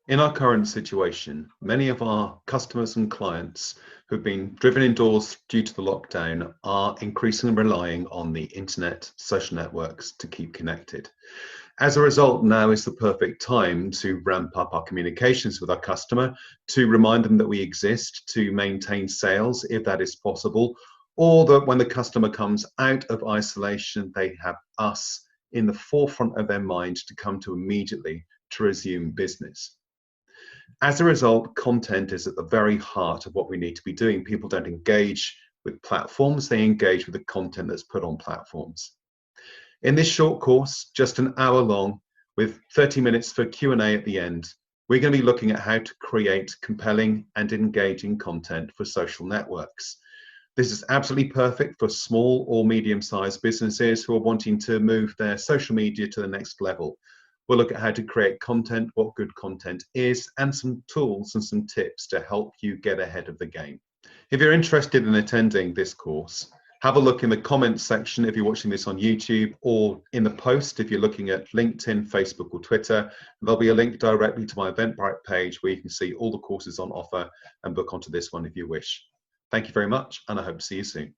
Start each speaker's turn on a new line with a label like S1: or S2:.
S1: In our current situation, many of our customers and clients who've been driven indoors due to the lockdown are increasingly relying on the internet, social networks to keep connected. As a result, now is the perfect time to ramp up our communications with our customer, to remind them that we exist, to maintain sales if that is possible, or that when the customer comes out of isolation, they have us in the forefront of their mind to come to immediately to resume business. As a result, content is at the very heart of what we need to be doing. People don't engage with platforms, they engage with the content that's put on platforms. In this short course, just an hour long, with 30 minutes for Q&A at the end, we're going to be looking at how to create compelling and engaging content for social networks. This is absolutely perfect for small or medium-sized businesses who are wanting to move their social media to the next level. We'll look at how to create content, what good content is, and some tools and some tips to help you get ahead of the game. If you're interested in attending this course, have a look in the comments section if you're watching this on YouTube, or in the post if you're looking at LinkedIn, Facebook, or Twitter. There'll be a link directly to my Eventbrite page where you can see all the courses on offer and book onto this one if you wish. Thank you very much, and I hope to see you soon.